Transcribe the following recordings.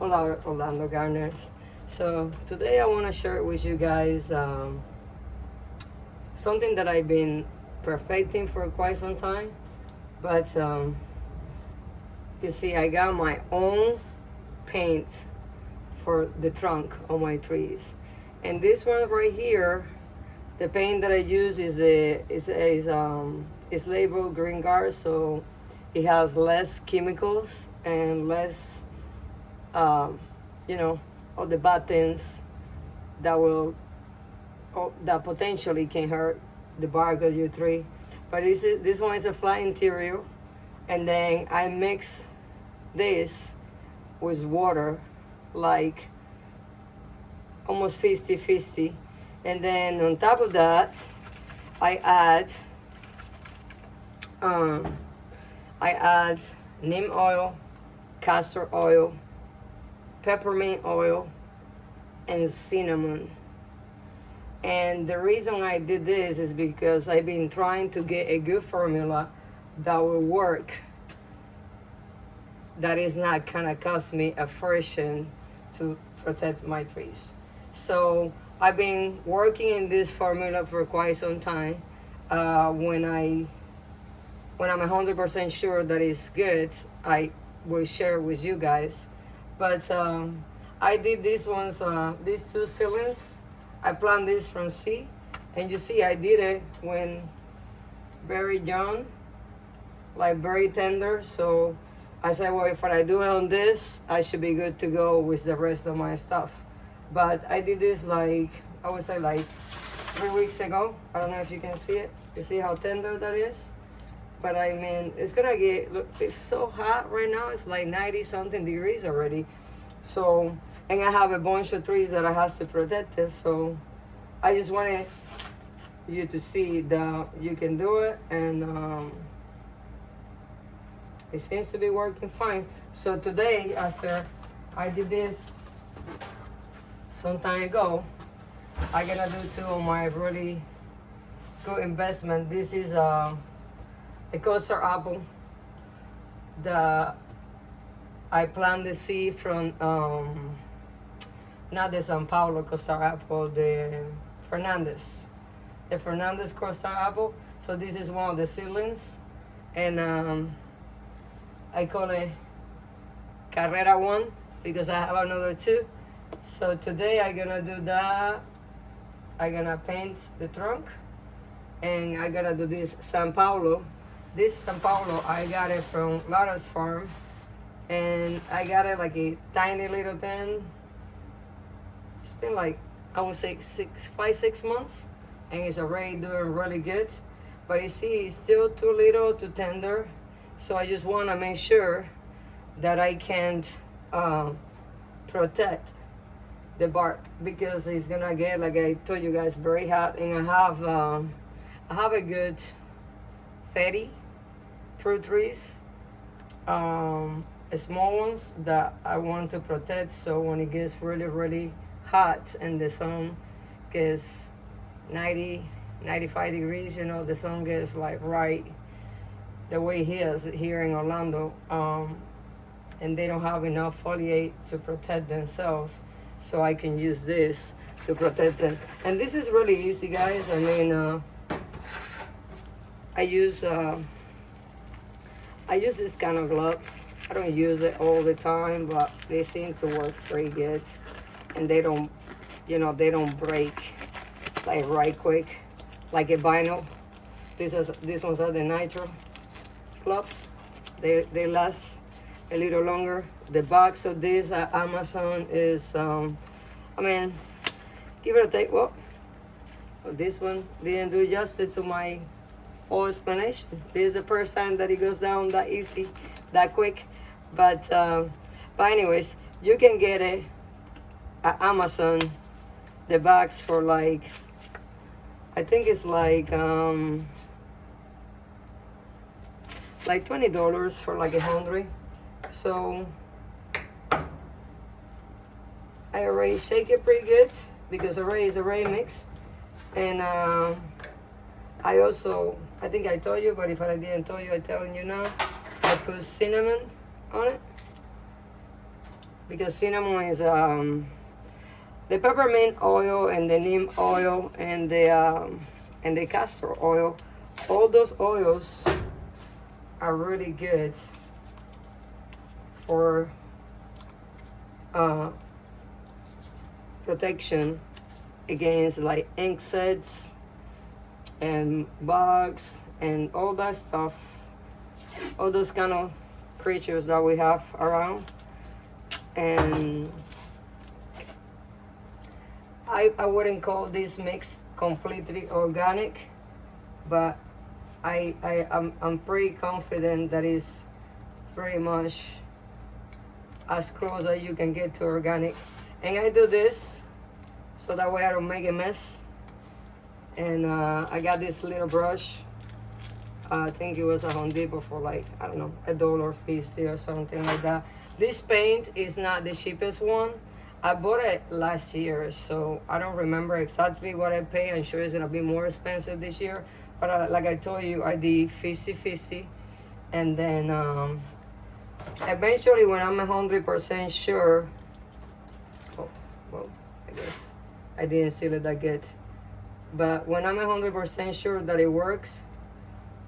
Hola, Orlando Garners. So today I want to share with you guys something that I've been perfecting for quite some time. But you see, I got my own paint for the trunk of my trees, and this one right here, the paint that I use is labeled Green Guard, so it has less chemicals and less um, you know, of the bad things that will that potentially can hurt the bark of your tree. But this one is a flat interior, and then I mix this with water, like almost 50-50, and then on top of that, I add um, I add neem oil, castor oil, peppermint oil, and cinnamon. And the reason I did this is because I've been trying to get a good formula that will work, that is not gonna cost me a fortune to protect my trees. So I've been working in this formula for quite some time. When I'm 100% sure that it's good, I will share with you guys. But I did these ones, these two ceilings. I planted this from seed, and you see I did it when very young, like very tender. So I said, well, if I do it on this, I should be good to go with the rest of my stuff. But I did this like, I would say like 3 weeks ago. I don't know if you can see it. You see how tender that is? But I mean, it's gonna get, look, it's so hot right now. It's like 90 something degrees already. So, and I have a bunch of trees that I have to protect it. So I just wanted you to see that you can do it, and it seems to be working fine. So today, after I did this some time ago, I'm gonna do two of my really good investment. This is a castor apple that I planted the seed from, not the San Paulo castor apple, the Fernandez castor apple. So this is one of the seedlings, and I call it Carrera 1 because I have another two. So today I'm gonna do that. I'm gonna paint the trunk, and I gotta do this San Paulo. This San Paulo, I got it from Lara's farm, and I got it like a tiny little thing. It's been like, I would say 5-6 months, and it's already doing really good. But you see, it's still too little, too tender. So I just wanna make sure that I can't protect the bark, because it's gonna get, like I told you guys, very hot. And I have a good 30 fruit trees, small ones that I want to protect. So when it gets really hot and the sun gets 90-95 degrees, you know, the sun gets like right the way he is here in Orlando, and they don't have enough foliage to protect themselves, so I can use this to protect them. And this is really easy, guys. I mean, I use this kind of gloves. I don't use it all the time, but they seem to work pretty good, and they don't, you know, they don't break like right quick, like a vinyl. These ones are the nitro gloves. They last a little longer. The box of this at Amazon is, I mean, give it a take. Well, this one didn't do justice to my whole explanation. This is the first time that it goes down that easy, that quick. But anyways, you can get it at Amazon, the box, for like, I think it's like $20 for like 100. So I already shake it pretty good because already it's already mixed. And I also, I think I told you, but if I didn't tell you, I'm telling you now, I put cinnamon on it. because cinnamon is the peppermint oil and the neem oil and the castor oil. All those oils are really good for protection against like insects and bugs and all that stuff, all those kind of creatures that we have around. And I wouldn't call this mix completely organic, but I'm pretty confident that it's pretty much as close as you can get to organic. And I do this so that way I don't make a mess. And I got this little brush. I think it was a Home Depot for like, I don't know, $1.50 or something like that. This paint is not the cheapest one. I bought it last year, so I don't remember exactly what I paid. I'm sure it's gonna be more expensive this year. But like I told you, I did 50-50. And then eventually when I'm 100% sure, oh, well, I guess I didn't seal it that good. But when I'm 100% sure that it works,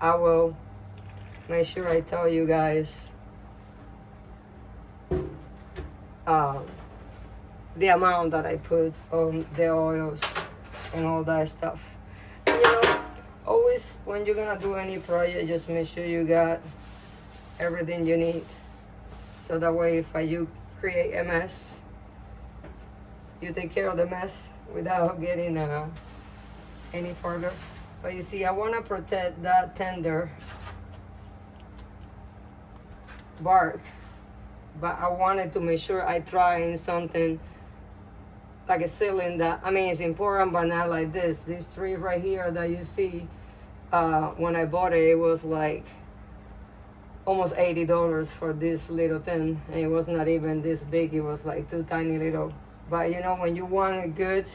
I will make sure I tell you guys the amount that I put on the oils and all that stuff. And, you know, always when you're gonna do any project, just make sure you got everything you need. So that way, if you create a mess, you take care of the mess without getting any further. But you see, I wanna protect that tender bark, but I wanted to make sure I try in something like a ceiling that, I mean, it's important, but not like this. This tree right here that you see, when I bought it, it was like almost $80 for this little thing. And it was not even this big. It was like two tiny little. But you know, when you want a good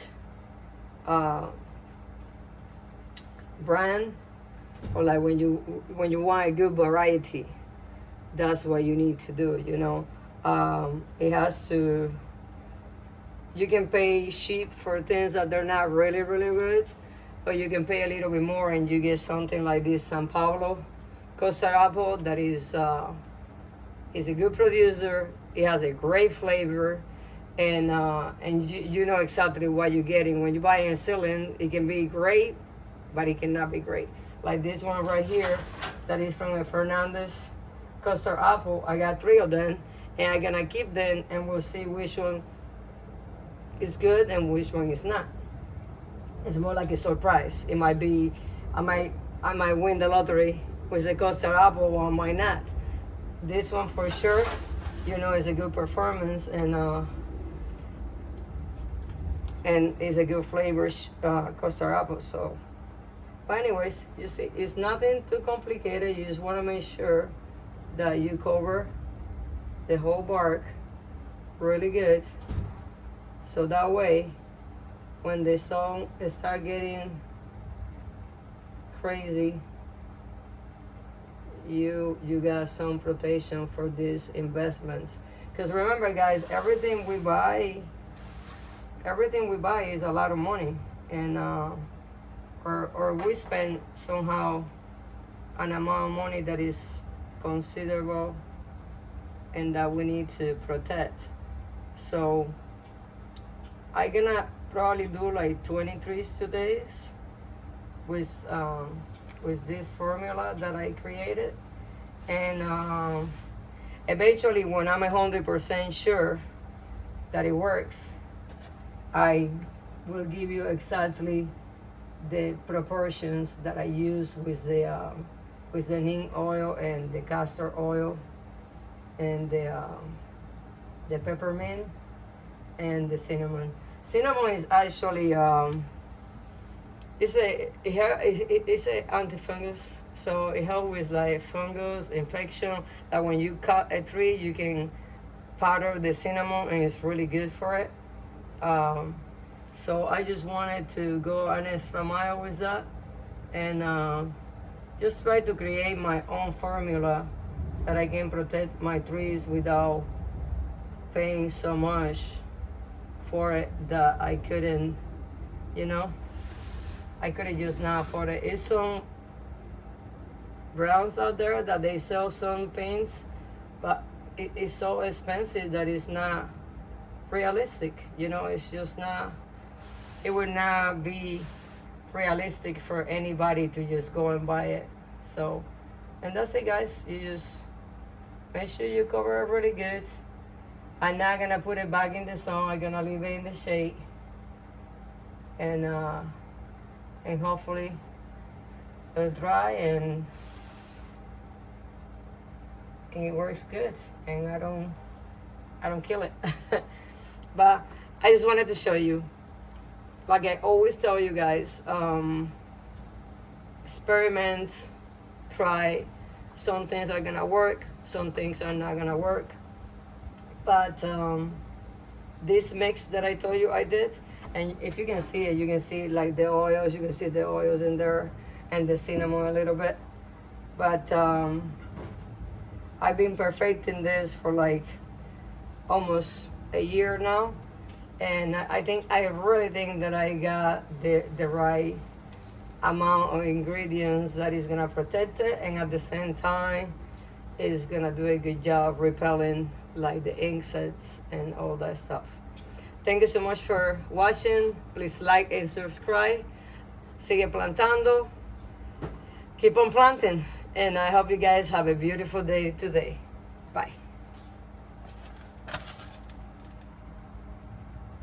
brand, or like when you want a good variety, that's what you need to do, you know. It has to, you can pay cheap for things that they're not really, really good, but you can pay a little bit more and you get something like this San Pablo castor apple that is a good producer. It has a great flavor, and you know exactly what you're getting. When you buy in ceiling, it can be great, but it cannot be great. Like this one right here, that is from a Fernandez castor apple. I got 3 of them, and I'm gonna keep them, and we'll see which one is good and which one is not. It's more like a surprise. It might be, I might win the lottery with a castor apple, or I might not. This one for sure, you know, is a good performance, and it's a good flavor castor apple. So, but anyways, you see, it's nothing too complicated. You just want to make sure that you cover the whole bark really good, so that way when the sun start getting crazy, you got some protection for these investments. Because remember guys, everything we buy is a lot of money, and or we spend somehow an amount of money that is considerable and that we need to protect. So I'm gonna probably do like 20 trees today with this formula that I created, and eventually when I'm 100% sure that it works, I will give you exactly the proportions that I use with the neem oil and the castor oil and the peppermint and the cinnamon. Cinnamon is actually it's a antifungus, so it helps with like fungus infection. That when you cut a tree, you can powder the cinnamon, and it's really good for it. So I just wanted to go an extra mile with that, and just try to create my own formula that I can protect my trees without paying so much for it that I couldn't, you know, I couldn't just not afford it. It's some brands out there that they sell some paints, but it's so expensive that it's not realistic. You know, it's just not, it would not be realistic for anybody to just go and buy it. So, and that's it, guys. You just make sure you cover it really good. I'm not gonna put it back in the sun. I'm gonna leave it in the shade, and hopefully it'll dry and it works good, and I don't kill it. But I just wanted to show you. Like I always tell you guys, experiment, try. Some things are gonna work, some things are not gonna work. But this mix that I told you I did, and if you can see it, you can see like the oils, you can see the oils in there and the cinnamon a little bit. But I've been perfecting this for like almost a year now, and I really think that I got the right amount of ingredients that is gonna protect it, and at the same time is gonna do a good job repelling like the insects and all that stuff. Thank you so much for watching. Please like and subscribe. Sigue plantando. Keep on planting, and I hope you guys have a beautiful day today. Bye.